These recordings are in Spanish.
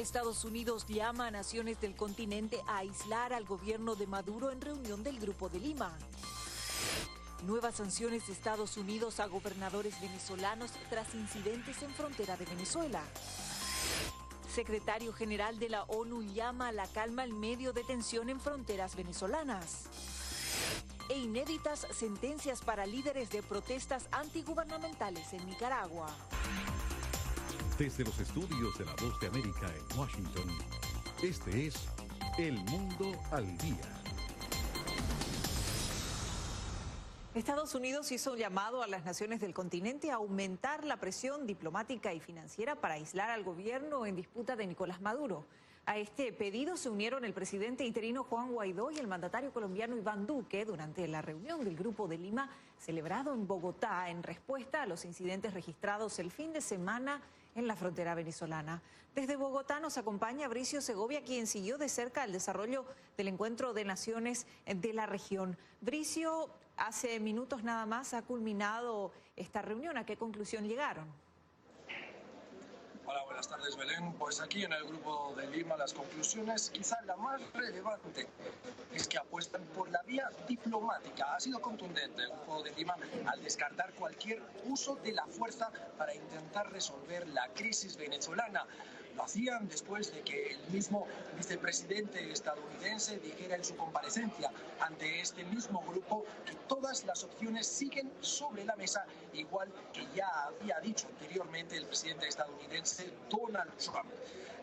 Estados Unidos llama a naciones del continente a aislar al gobierno de Maduro en reunión del Grupo de Lima. Nuevas sanciones de Estados Unidos a gobernadores venezolanos tras incidentes en frontera de Venezuela. Secretario General de la ONU llama a la calma en medio de tensión en fronteras venezolanas. E inéditas sentencias para líderes de protestas antigubernamentales en Nicaragua. Desde los estudios de La Voz de América en Washington, este es El Mundo al Día. Estados Unidos hizo un llamado a las naciones del continente a aumentar la presión diplomática y financiera para aislar al gobierno en disputa de Nicolás Maduro. A este pedido se unieron el presidente interino Juan Guaidó y el mandatario colombiano Iván Duque durante la reunión del Grupo de Lima celebrado en Bogotá en respuesta a los incidentes registrados el fin de semana en la frontera venezolana. Desde Bogotá nos acompaña Bricio Segovia, quien siguió de cerca el desarrollo del encuentro de naciones de la región. Bricio, hace minutos nada más ha culminado esta reunión. ¿A qué conclusión llegaron? Hola, buenas tardes, Belén. Pues aquí en el Grupo de Lima las conclusiones, quizá la más relevante, es que apuestan por la vía diplomática. Ha sido contundente el Grupo de Lima al descartar cualquier uso de la fuerza para intentar resolver la crisis venezolana. Lo hacían después de que el mismo vicepresidente estadounidense dijera en su comparecencia ante este mismo grupo que todas las opciones siguen sobre la mesa, igual que ya había dicho anteriormente el presidente estadounidense Donald Trump.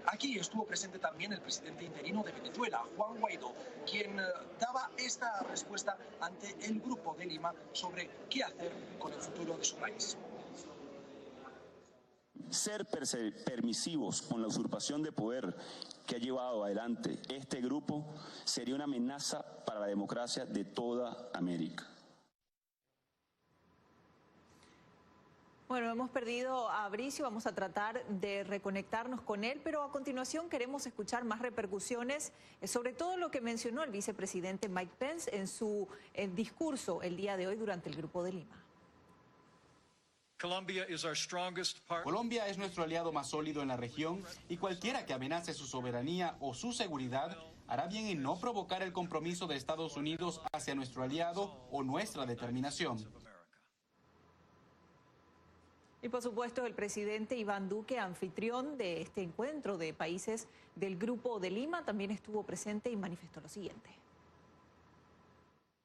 Aquí estuvo presente también el presidente interino de Venezuela, Juan Guaidó, quien daba esta respuesta ante el Grupo de Lima sobre qué hacer con el futuro de su país. Ser permisivos con la usurpación de poder que ha llevado adelante este grupo sería una amenaza para la democracia de toda América. Bueno, hemos perdido a Bricio, vamos a tratar de reconectarnos con él, pero a continuación queremos escuchar más repercusiones sobre todo lo que mencionó el vicepresidente Mike Pence en su discurso el día de hoy durante el Grupo de Lima. Colombia es nuestro aliado más sólido en la región y cualquiera que amenace su soberanía o su seguridad hará bien en no provocar el compromiso de Estados Unidos hacia nuestro aliado o nuestra determinación. Y por supuesto el presidente Iván Duque, anfitrión de este encuentro de países del Grupo de Lima, también estuvo presente y manifestó lo siguiente.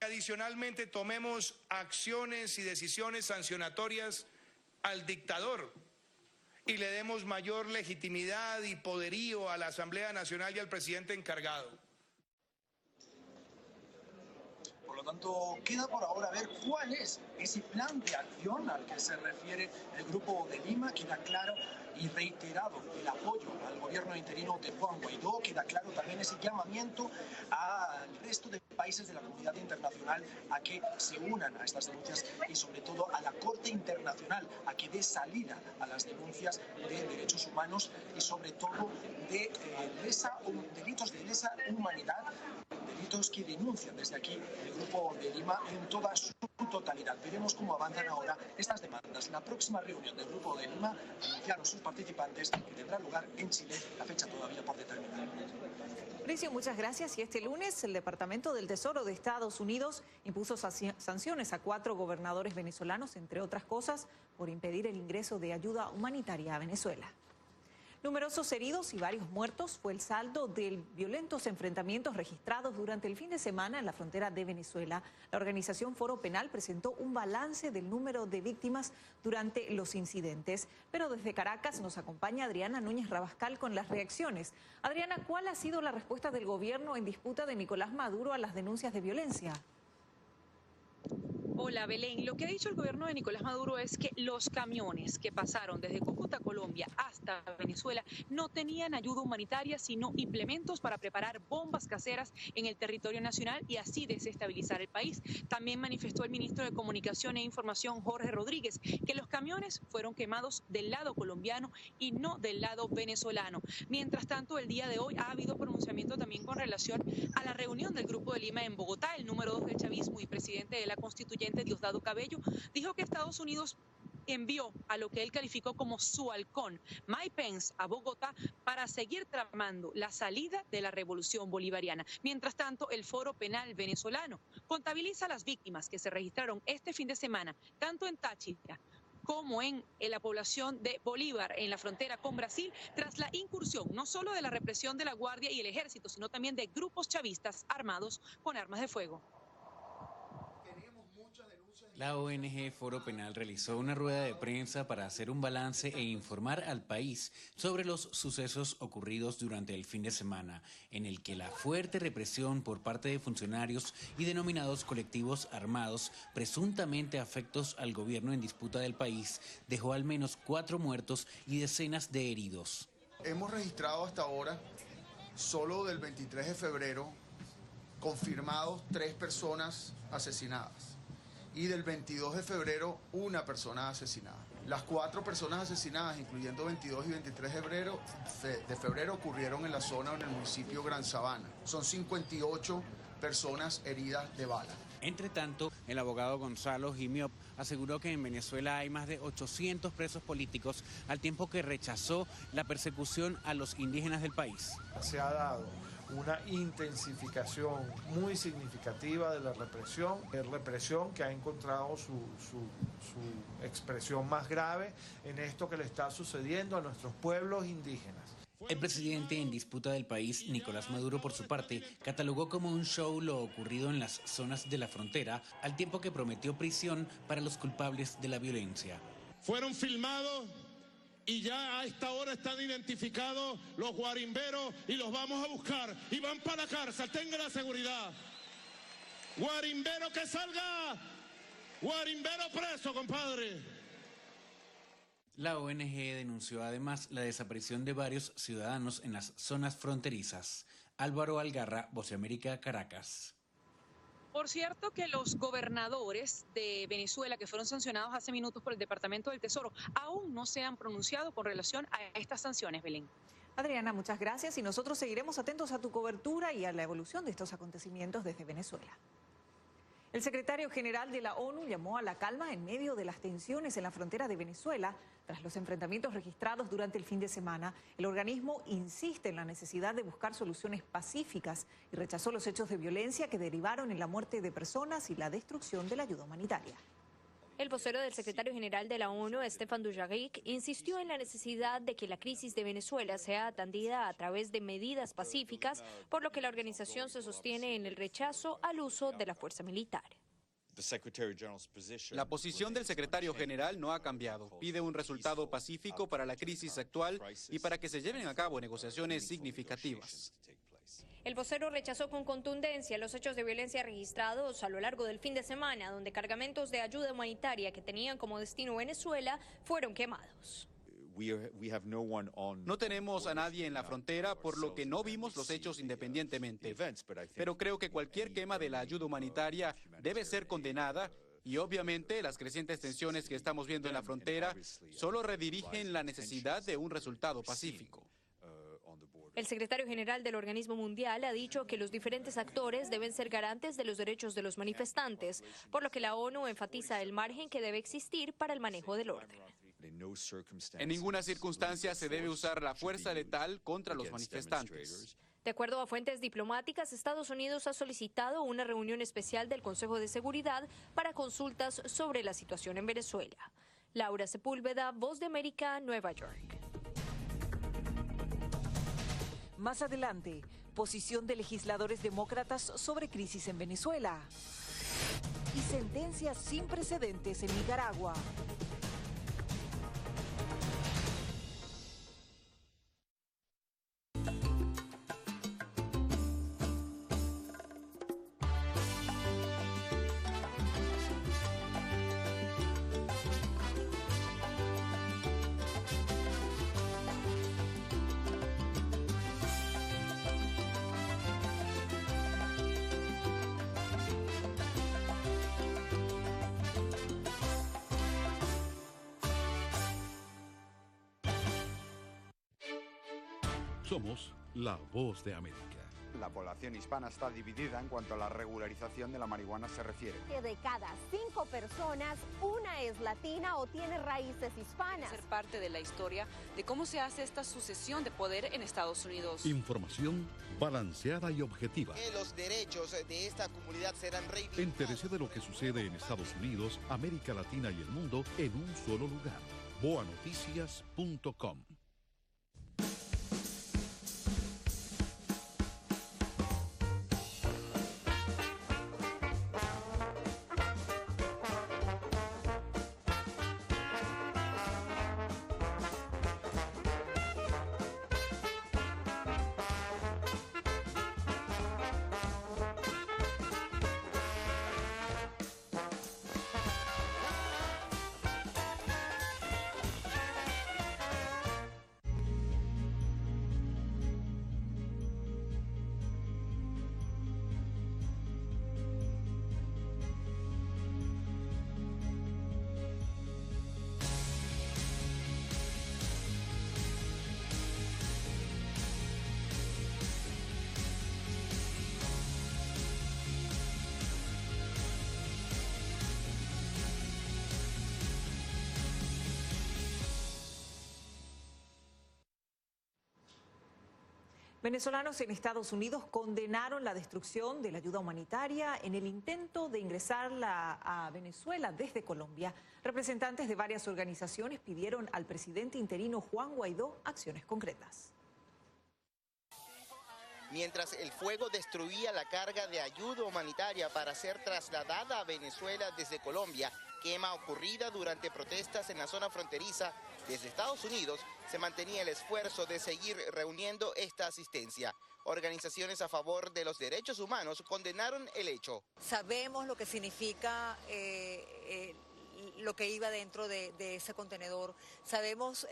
Adicionalmente, tomemos acciones y decisiones sancionatorias al dictador y le demos mayor legitimidad y poderío a la Asamblea Nacional y al presidente encargado. Por lo tanto, queda por ahora ver cuál es ese plan de acción al que se refiere el Grupo de Lima. Queda claro y reiterado el apoyo al gobierno interino de Juan Guaidó. Queda claro también ese llamamiento al resto de países de la comunidad internacional a que se unan a estas denuncias y sobre todo a la Corte Internacional a que dé salida a las denuncias de derechos humanos y sobre todo de delitos de lesa humanidad, delitos que denuncian desde aquí el Grupo de Lima en toda su totalidad. Veremos cómo avanzan ahora estas demandas. La próxima reunión del Grupo de Lima anunciaron sus participantes que tendrá lugar en Chile, la fecha todavía por determinar. Bricio, muchas gracias. Y este lunes el Departamento del Tesoro de Estados Unidos impuso sanciones a 4 gobernadores venezolanos, entre otras cosas, por impedir el ingreso de ayuda humanitaria a Venezuela. Numerosos heridos y varios muertos fue el saldo de violentos enfrentamientos registrados durante el fin de semana en la frontera de Venezuela. La organización Foro Penal presentó un balance del número de víctimas durante los incidentes. Pero desde Caracas nos acompaña Adriana Núñez Rabascal con las reacciones. Adriana, ¿cuál ha sido la respuesta del gobierno en disputa de Nicolás Maduro a las denuncias de violencia? Hola Belén, lo que ha dicho el gobierno de Nicolás Maduro es que los camiones que pasaron desde Cúcuta, Colombia hasta Venezuela no tenían ayuda humanitaria sino implementos para preparar bombas caseras en el territorio nacional y así desestabilizar el país. También manifestó el ministro de Comunicación e Información Jorge Rodríguez que los camiones fueron quemados del lado colombiano y no del lado venezolano. Mientras tanto, el día de hoy ha habido pronunciamiento también con relación a la reunión del Grupo de Lima en Bogotá. El número 2 del chavismo y presidente de la Constituyente, Diosdado Cabello, dijo que Estados Unidos envió a lo que él calificó como su halcón, Mike Pence, a Bogotá para seguir tramando la salida de la revolución bolivariana. Mientras tanto, el Foro Penal venezolano contabiliza las víctimas que se registraron este fin de semana, tanto en Táchira como en la población de Bolívar, en la frontera con Brasil, tras la incursión no solo de la represión de la Guardia y el Ejército, sino también de grupos chavistas armados con armas de fuego. La ONG Foro Penal realizó una rueda de prensa para hacer un balance e informar al país sobre los sucesos ocurridos durante el fin de semana, en el que la fuerte represión por parte de funcionarios y denominados colectivos armados, presuntamente afectos al gobierno en disputa del país, dejó al menos 4 muertos y decenas de heridos. Hemos registrado hasta ahora, solo del 23 de febrero, confirmados 3 personas asesinadas. Y del 22 de febrero, 1 persona asesinada. Las 4 personas asesinadas, incluyendo 22 y 23 de febrero, ocurrieron en la zona en el municipio Gran Sabana. Son 58 personas heridas de bala. Entre tanto, el abogado Gonzalo Gimiop aseguró que en Venezuela hay más de 800 presos políticos, al tiempo que rechazó la persecución a los indígenas del país. Se ha dado una intensificación muy significativa de la represión que ha encontrado su expresión más grave en esto que le está sucediendo a nuestros pueblos indígenas. El presidente en disputa del país, Nicolás Maduro, por su parte, catalogó como un show lo ocurrido en las zonas de la frontera, al tiempo que prometió prisión para los culpables de la violencia. Fueron filmados y ya a esta hora están identificados los guarimberos y los vamos a buscar y van para la cárcel, tengan la seguridad. Guarimbero que salga, guarimbero preso, compadre. La ONG denunció además la desaparición de varios ciudadanos en las zonas fronterizas. Álvaro Algarra, Voz de América, Caracas. Por cierto que los gobernadores de Venezuela que fueron sancionados hace minutos por el Departamento del Tesoro aún no se han pronunciado con relación a estas sanciones, Belén. Adriana, muchas gracias y nosotros seguiremos atentos a tu cobertura y a la evolución de estos acontecimientos desde Venezuela. El secretario general de la ONU llamó a la calma en medio de las tensiones en la frontera de Venezuela tras los enfrentamientos registrados durante el fin de semana. El organismo insiste en la necesidad de buscar soluciones pacíficas y rechazó los hechos de violencia que derivaron en la muerte de personas y la destrucción de la ayuda humanitaria. El vocero del secretario general de la ONU, Stefan Dujarric, insistió en la necesidad de que la crisis de Venezuela sea atendida a través de medidas pacíficas, por lo que la organización se sostiene en el rechazo al uso de la fuerza militar. La posición del secretario general no ha cambiado. Pide un resultado pacífico para la crisis actual y para que se lleven a cabo negociaciones significativas. El vocero rechazó con contundencia los hechos de violencia registrados a lo largo del fin de semana, donde cargamentos de ayuda humanitaria que tenían como destino Venezuela fueron quemados. No tenemos a nadie en la frontera, por lo que no vimos los hechos independientemente. Pero creo que cualquier quema de la ayuda humanitaria debe ser condenada y obviamente las crecientes tensiones que estamos viendo en la frontera solo redirigen la necesidad de un resultado pacífico. El secretario general del Organismo Mundial ha dicho que los diferentes actores deben ser garantes de los derechos de los manifestantes, por lo que la ONU enfatiza el margen que debe existir para el manejo del orden. En ninguna circunstancia se debe usar la fuerza letal contra los manifestantes. De acuerdo a fuentes diplomáticas, Estados Unidos ha solicitado una reunión especial del Consejo de Seguridad para consultas sobre la situación en Venezuela. Laura Sepúlveda, Voz de América, Nueva York. Más adelante, posición de legisladores demócratas sobre crisis en Venezuela. Y sentencias sin precedentes en Nicaragua. Somos la Voz de América. La población hispana está dividida en cuanto a la regularización de la marihuana se refiere. Que de cada 5 personas, una es latina o tiene raíces hispanas. Ser parte de la historia de cómo se hace esta sucesión de poder en Estados Unidos. Información balanceada y objetiva. Que los derechos de esta comunidad serán reivindicados. Entérese de lo que sucede en Estados Unidos, América Latina y el mundo en un solo lugar. boanoticias.com. Venezolanos en Estados Unidos condenaron la destrucción de la ayuda humanitaria en el intento de ingresarla a Venezuela desde Colombia. Representantes de varias organizaciones pidieron al presidente interino Juan Guaidó acciones concretas. Mientras el fuego destruía la carga de ayuda humanitaria para ser trasladada a Venezuela desde Colombia, quema ocurrida durante protestas en la zona fronteriza desde Estados Unidos, se mantenía el esfuerzo de seguir reuniendo esta asistencia. Organizaciones a favor de los derechos humanos condenaron el hecho. Sabemos lo que significa lo que iba dentro de ese contenedor. Sabemos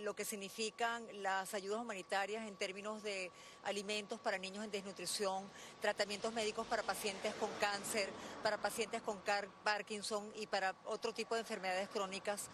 lo que significan las ayudas humanitarias en términos de alimentos para niños en desnutrición, tratamientos médicos para pacientes con cáncer, para pacientes con Parkinson y para otro tipo de enfermedades crónicas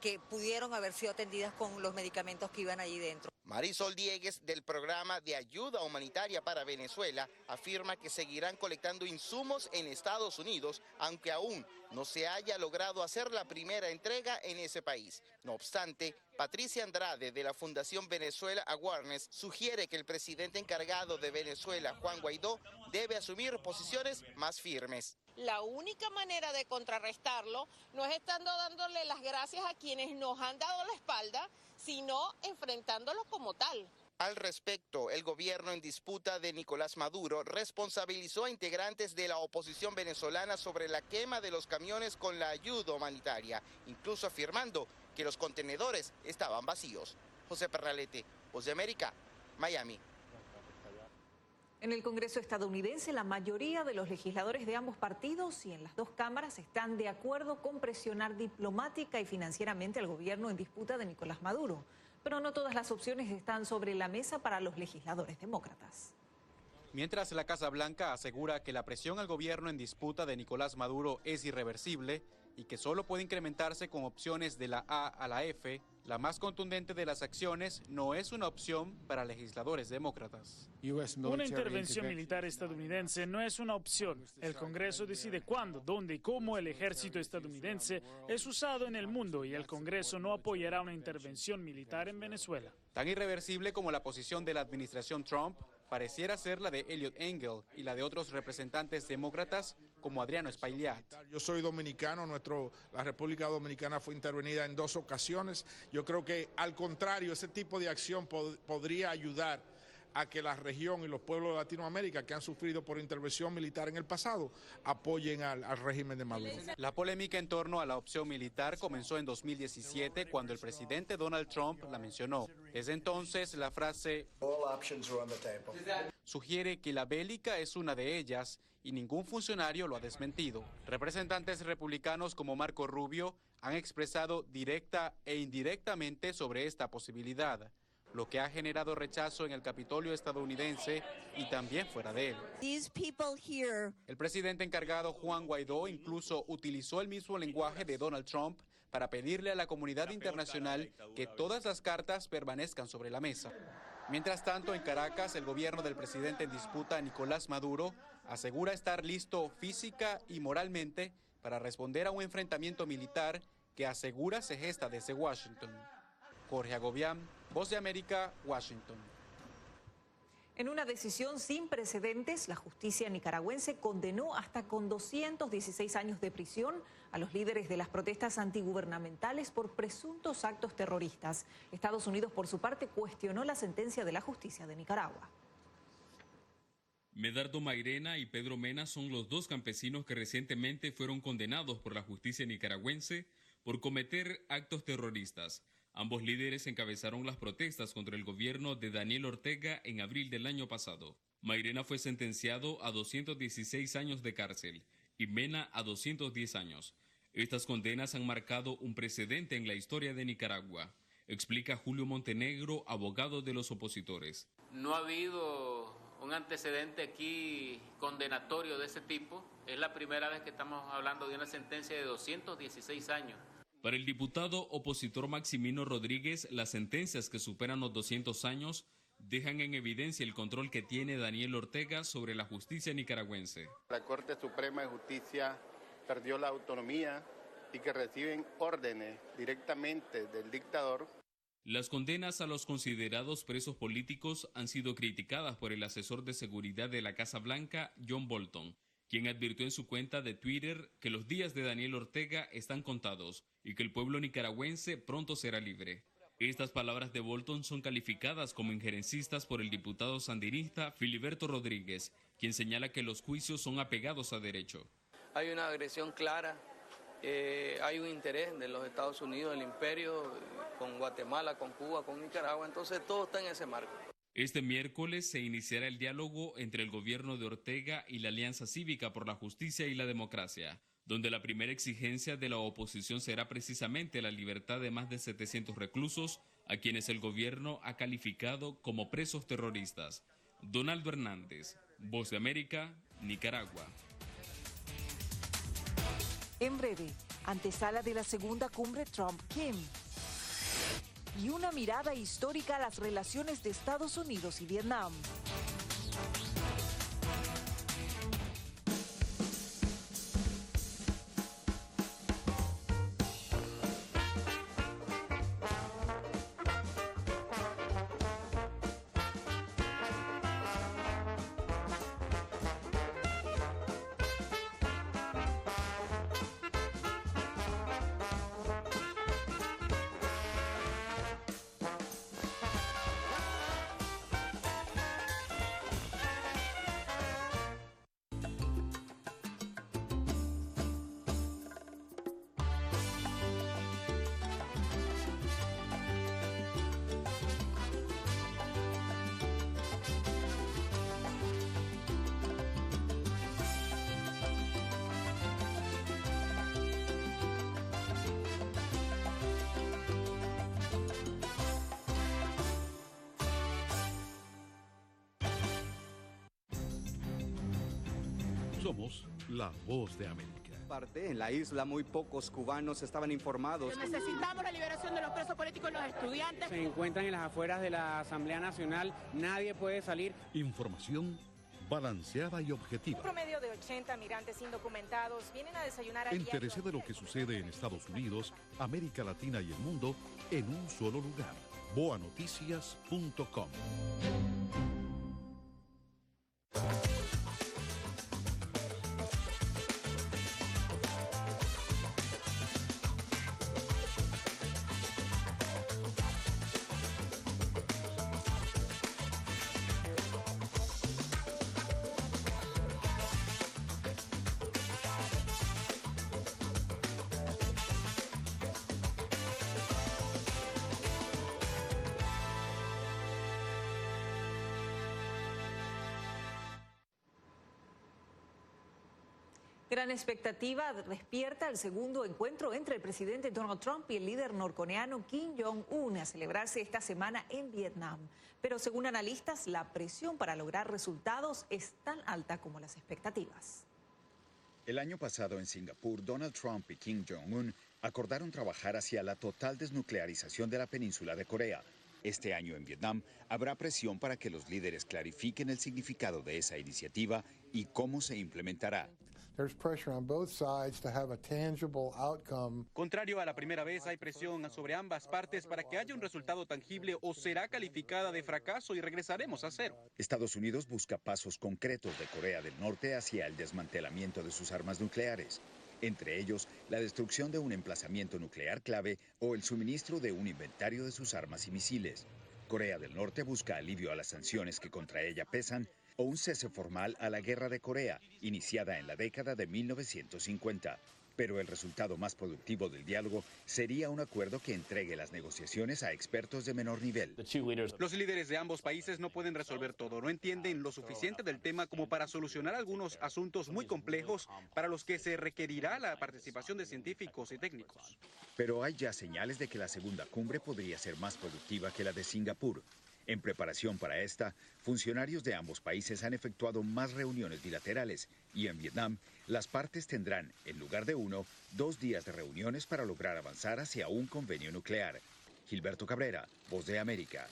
que pudieron haber sido atendidas con los medicamentos que iban allí dentro. Marisol Diegues, del programa de ayuda humanitaria para Venezuela, afirma que seguirán colectando insumos en Estados Unidos, aunque aún no se haya logrado hacer la primera entrega en ese país. No obstante, Patricia Andrade, de la Fundación Venezuela Awareness, sugiere que el presidente encargado de Venezuela, Juan Guaidó, debe asumir posiciones más firmes. La única manera de contrarrestarlo no es estando dándole las gracias a quienes nos han dado la espalda, sino enfrentándolo como tal. Al respecto, el gobierno en disputa de Nicolás Maduro responsabilizó a integrantes de la oposición venezolana sobre la quema de los camiones con la ayuda humanitaria, incluso afirmando que los contenedores estaban vacíos. José Pernalete, Voz de América, Miami. En el Congreso estadounidense, la mayoría de los legisladores de ambos partidos y en las dos cámaras están de acuerdo con presionar diplomática y financieramente al gobierno en disputa de Nicolás Maduro. Pero no todas las opciones están sobre la mesa para los legisladores demócratas. Mientras la Casa Blanca asegura que la presión al gobierno en disputa de Nicolás Maduro es irreversible y que solo puede incrementarse con opciones de la A a la F, la más contundente de las acciones no es una opción para legisladores demócratas. Una intervención militar estadounidense no es una opción. El Congreso decide cuándo, dónde y cómo el ejército estadounidense es usado en el mundo y el Congreso no apoyará una intervención militar en Venezuela. Tan irreversible como la posición de la administración Trump pareciera ser la de Eliot Engel y la de otros representantes demócratas como Adriano Espaillat. Yo soy dominicano, la República Dominicana fue intervenida en 2 ocasiones. Yo creo que al contrario, ese tipo de acción podría ayudar a que la región y los pueblos de Latinoamérica que han sufrido por intervención militar en el pasado apoyen al régimen de Maduro. La polémica en torno a la opción militar comenzó en 2017 cuando el presidente Donald Trump la mencionó. Desde entonces la frase sugiere que la bélica es una de ellas y ningún funcionario lo ha desmentido. Representantes republicanos como Marco Rubio han expresado directa e indirectamente sobre esta posibilidad, lo que ha generado rechazo en el Capitolio estadounidense y también fuera de él. El presidente encargado Juan Guaidó incluso utilizó el mismo lenguaje de Donald Trump para pedirle a la comunidad internacional que todas las cartas permanezcan sobre la mesa. Mientras tanto, en Caracas, el gobierno del presidente en disputa, Nicolás Maduro, asegura estar listo física y moralmente para responder a un enfrentamiento militar que asegura se gesta desde Washington. Jorge Agobián, Voz de América, Washington. En una decisión sin precedentes, la justicia nicaragüense condenó hasta con 216 años de prisión a los líderes de las protestas antigubernamentales por presuntos actos terroristas. Estados Unidos, por su parte, cuestionó la sentencia de la justicia de Nicaragua. Medardo Mairena y Pedro Mena son los dos campesinos que recientemente fueron condenados por la justicia nicaragüense por cometer actos terroristas. Ambos líderes encabezaron las protestas contra el gobierno de Daniel Ortega en abril del año pasado. Mairena fue sentenciado a 216 años de cárcel y Mena a 210 años. Estas condenas han marcado un precedente en la historia de Nicaragua, explica Julio Montenegro, abogado de los opositores. No ha habido un antecedente aquí condenatorio de ese tipo. Es la primera vez que estamos hablando de una sentencia de 216 años. Para el diputado opositor Maximino Rodríguez, las sentencias que superan los 200 años dejan en evidencia el control que tiene Daniel Ortega sobre la justicia nicaragüense. La Corte Suprema de Justicia perdió la autonomía y que reciben órdenes directamente del dictador. Las condenas a los considerados presos políticos han sido criticadas por el asesor de seguridad de la Casa Blanca, John Bolton, quien advirtió en su cuenta de Twitter que los días de Daniel Ortega están contados y que el pueblo nicaragüense pronto será libre. Estas palabras de Bolton son calificadas como injerencistas por el diputado sandinista Filiberto Rodríguez, quien señala que los juicios son apegados a derecho. Hay una agresión clara, hay un interés de los Estados Unidos, del imperio, con Guatemala, con Cuba, con Nicaragua, entonces todo está en ese marco. Este miércoles se iniciará el diálogo entre el gobierno de Ortega y la Alianza Cívica por la Justicia y la Democracia, donde la primera exigencia de la oposición será precisamente la libertad de más de 700 reclusos, a quienes el gobierno ha calificado como presos terroristas. Donaldo Hernández, Voz de América, Nicaragua. En breve, antesala de la segunda cumbre Trump-Kim. Y una mirada histórica a las relaciones de Estados Unidos y Vietnam. Somos la Voz de América. En la isla muy pocos cubanos estaban informados. Necesitamos la liberación de los presos políticos y los estudiantes. Se encuentran en las afueras de la Asamblea Nacional, nadie puede salir. Información balanceada y objetiva. Un promedio de 80 migrantes indocumentados vienen a desayunar al Entérese de lo que sucede en Estados Unidos, América Latina y el mundo en un solo lugar. boanoticias.com. Gran expectativa despierta el segundo encuentro entre el presidente Donald Trump y el líder norcoreano Kim Jong-un a celebrarse esta semana en Vietnam. Pero según analistas, la presión para lograr resultados es tan alta como las expectativas. El año pasado en Singapur, Donald Trump y Kim Jong-un acordaron trabajar hacia la total desnuclearización de la península de Corea. Este año en Vietnam habrá presión para que los líderes clarifiquen el significado de esa iniciativa y cómo se implementará. Contrario a la primera vez, hay presión sobre ambas partes para que haya un resultado tangible o será calificada de fracaso y regresaremos a cero. Estados Unidos busca pasos concretos de Corea del Norte hacia el desmantelamiento de sus armas nucleares, entre ellos la destrucción de un emplazamiento nuclear clave o el suministro de un inventario de sus armas y misiles. Corea del Norte busca alivio a las sanciones que contra ella pesan o un cese formal a la Guerra de Corea, iniciada en la década de 1950. Pero el resultado más productivo del diálogo sería un acuerdo que entregue las negociaciones a expertos de menor nivel. Los líderes de ambos países no pueden resolver todo, no entienden lo suficiente del tema como para solucionar algunos asuntos muy complejos para los que se requerirá la participación de científicos y técnicos. Pero hay ya señales de que la segunda cumbre podría ser más productiva que la de Singapur. En preparación para esta, funcionarios de ambos países han efectuado más reuniones bilaterales y en Vietnam las partes tendrán, en lugar de 1, 2 días de reuniones para lograr avanzar hacia un convenio nuclear. Gilberto Cabrera, Voz de América.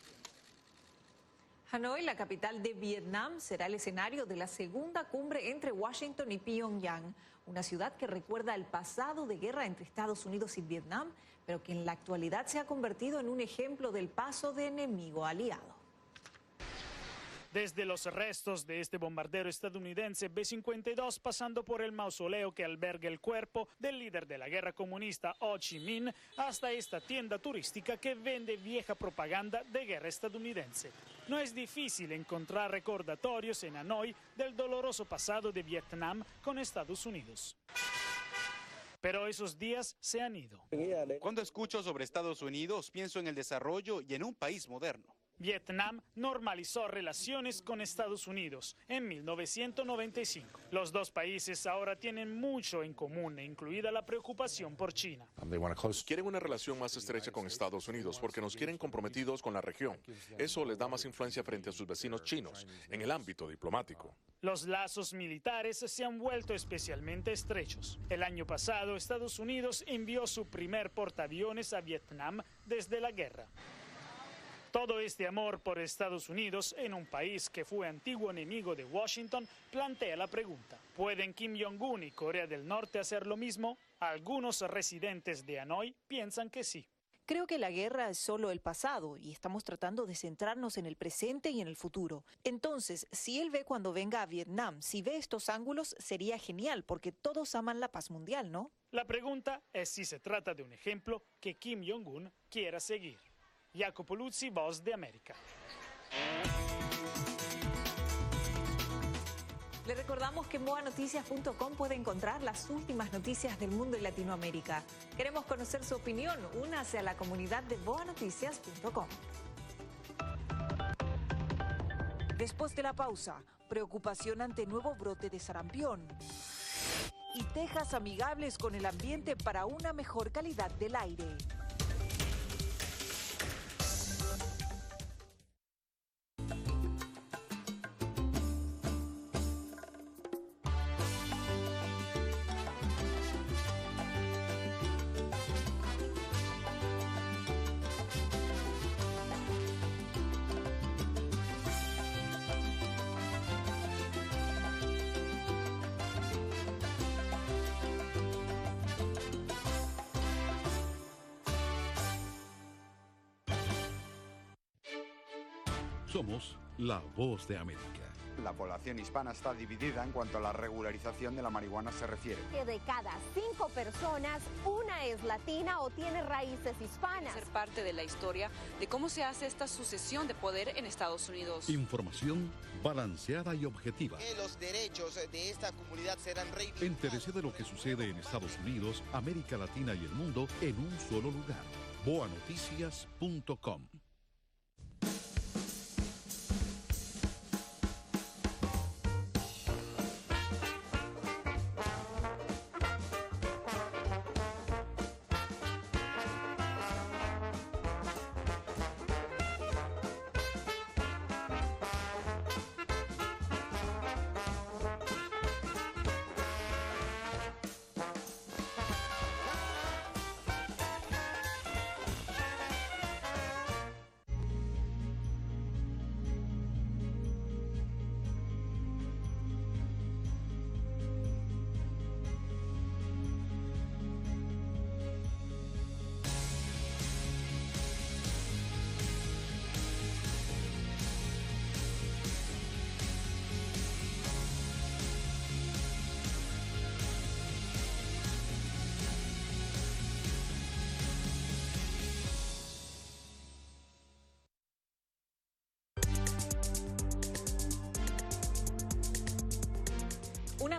Hanoi, la capital de Vietnam, será el escenario de la segunda cumbre entre Washington y Pyongyang, una ciudad que recuerda el pasado de guerra entre Estados Unidos y Vietnam, pero que en la actualidad se ha convertido en un ejemplo del paso de enemigo a aliado. Desde los restos de este bombardero estadounidense B-52 pasando por el mausoleo que alberga el cuerpo del líder de la guerra comunista Ho Chi Minh hasta esta tienda turística que vende vieja propaganda de guerra estadounidense. No es difícil encontrar recordatorios en Hanoi del doloroso pasado de Vietnam con Estados Unidos. Pero esos días se han ido. Cuando escucho sobre Estados Unidos, pienso en el desarrollo y en un país moderno. Vietnam normalizó relaciones con Estados Unidos en 1995. Los dos países ahora tienen mucho en común, incluida la preocupación por China. Quieren una relación más estrecha con Estados Unidos porque nos quieren comprometidos con la región. Eso les da más influencia frente a sus vecinos chinos en el ámbito diplomático. Los lazos militares se han vuelto especialmente estrechos. El año pasado, Estados Unidos envió su primer portaaviones a Vietnam desde la guerra. Todo este amor por Estados Unidos en un país que fue antiguo enemigo de Washington plantea la pregunta: ¿pueden Kim Jong-un y Corea del Norte hacer lo mismo? Algunos residentes de Hanoi piensan que sí. Creo que la guerra es solo el pasado y estamos tratando de centrarnos en el presente y en el futuro. Entonces, si él ve cuando venga a Vietnam, si ve estos ángulos, sería genial porque todos aman la paz mundial, ¿no? La pregunta es si se trata de un ejemplo que Kim Jong-un quiera seguir. Jacopo Luzzi, Voz de América. Le recordamos que en boanoticias.com puede encontrar las últimas noticias del mundo y Latinoamérica. Queremos conocer su opinión. Únase a la comunidad de boanoticias.com. Después de la pausa, preocupación ante nuevo brote de sarampión. Y tejas amigables con el ambiente para una mejor calidad del aire. Somos la Voz de América. La población hispana está dividida en cuanto a la regularización de la marihuana se refiere. Que de cada 5 personas, una es latina o tiene raíces hispanas. Ser parte de la historia de cómo se hace esta sucesión de poder en Estados Unidos. Información balanceada y objetiva. Que los derechos de esta comunidad serán reivindicados. Entérese de lo que sucede en Estados Unidos, América Latina y el mundo en un solo lugar. boanoticias.com.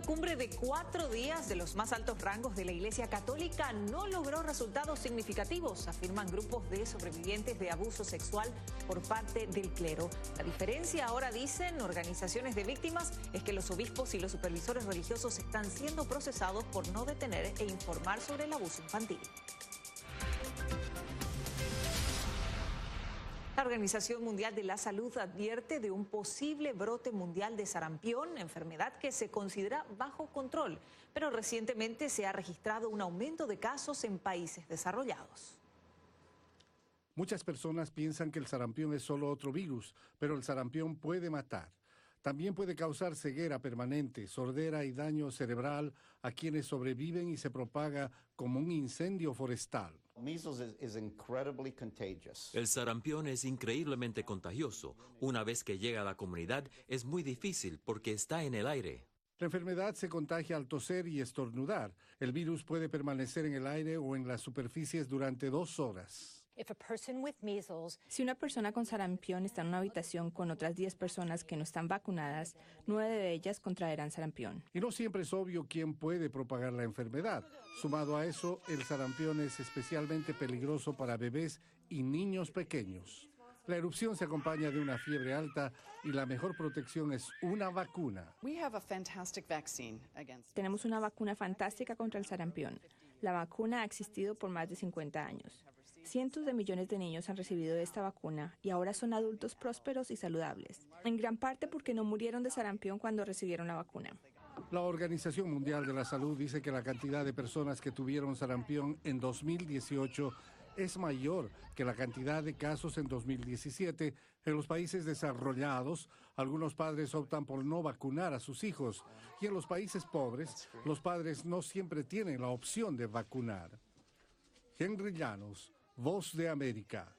cumbre de 4 días de los más altos rangos de la Iglesia Católica no logró resultados significativos, afirman grupos de sobrevivientes de abuso sexual por parte del clero. La diferencia, ahora dicen organizaciones de víctimas, es que los obispos y los supervisores religiosos están siendo procesados por no detener e informar sobre el abuso infantil. La Organización Mundial de la Salud advierte de un posible brote mundial de sarampión, enfermedad que se considera bajo control, pero recientemente se ha registrado un aumento de casos en países desarrollados. Muchas personas piensan que el sarampión es solo otro virus, pero el sarampión puede matar. También puede causar ceguera permanente, sordera y daño cerebral a quienes sobreviven y se propaga como un incendio forestal. El sarampión es increíblemente contagioso. Una vez que llega a la comunidad es muy difícil porque está en el aire. La enfermedad se contagia al toser y estornudar. El virus puede permanecer en el aire o en las superficies durante 2 horas. Si una persona con sarampión está en una habitación con otras 10 personas que no están vacunadas, 9 de ellas contraerán sarampión. Y no siempre es obvio quién puede propagar la enfermedad. Sumado a eso, el sarampión es especialmente peligroso para bebés y niños pequeños. La erupción se acompaña de una fiebre alta y la mejor protección es una vacuna. Tenemos una vacuna fantástica contra el sarampión. La vacuna ha existido por más de 50 años. Cientos de millones de niños han recibido esta vacuna y ahora son adultos prósperos y saludables, en gran parte porque no murieron de sarampión cuando recibieron la vacuna. La Organización Mundial de la Salud dice que la cantidad de personas que tuvieron sarampión en 2018 es mayor que la cantidad de casos en 2017. En los países desarrollados, algunos padres optan por no vacunar a sus hijos y en los países pobres, los padres no siempre tienen la opción de vacunar. Henry Llanos, Voz de América.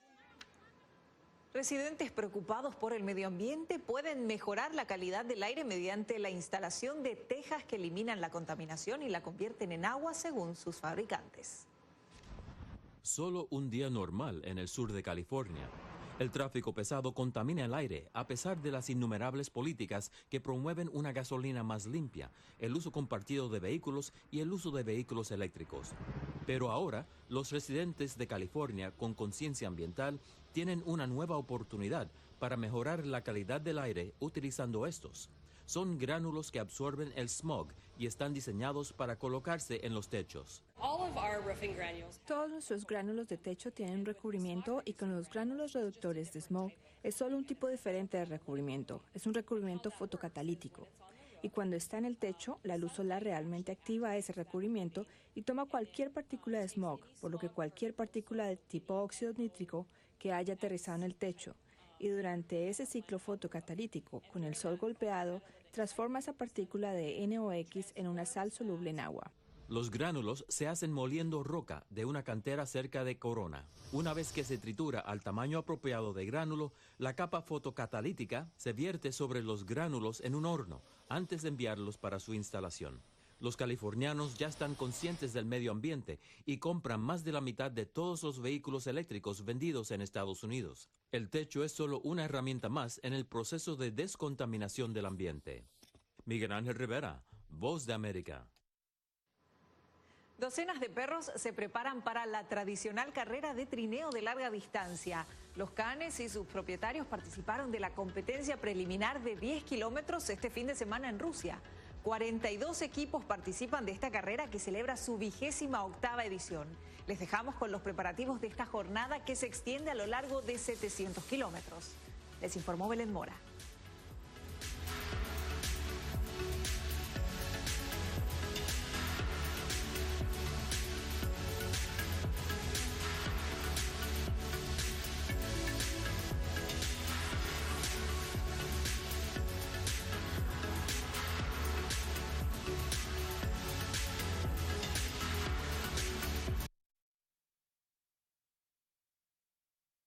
Residentes preocupados por el medio ambiente pueden mejorar la calidad del aire mediante la instalación de tejas que eliminan la contaminación y la convierten en agua según sus fabricantes. Solo un día normal en el sur de California. El tráfico pesado contamina el aire a pesar de las innumerables políticas que promueven una gasolina más limpia, el uso compartido de vehículos y el uso de vehículos eléctricos. Pero ahora, los residentes de California con conciencia ambiental tienen una nueva oportunidad para mejorar la calidad del aire utilizando estos. Son gránulos que absorben el smog y están diseñados para colocarse en los techos. Todos nuestros gránulos de techo tienen un recubrimiento y con los gránulos reductores de smog es solo un tipo diferente de recubrimiento. Es un recubrimiento fotocatalítico. Y cuando está en el techo, la luz solar realmente activa ese recubrimiento y toma cualquier partícula de smog, por lo que cualquier partícula de tipo óxido nítrico que haya aterrizado en el techo. Y durante ese ciclo fotocatalítico, con el sol golpeado, transforma esa partícula de NOx en una sal soluble en agua. Los gránulos se hacen moliendo roca de una cantera cerca de Corona. Una vez que se tritura al tamaño apropiado de gránulo, la capa fotocatalítica se vierte sobre los gránulos en un horno antes de enviarlos para su instalación. Los californianos ya están conscientes del medio ambiente y compran más de la mitad de todos los vehículos eléctricos vendidos en Estados Unidos. El techo es solo una herramienta más en el proceso de descontaminación del ambiente. Miguel Ángel Rivera, Voz de América. Docenas de perros se preparan para la tradicional carrera de trineo de larga distancia. Los canes y sus propietarios participaron de la competencia preliminar de 10 kilómetros este fin de semana en Rusia. 42 equipos participan de esta carrera que celebra su 28ª edición. Les dejamos con los preparativos de esta jornada que se extiende a lo largo de 700 kilómetros. Les informó Belén Mora.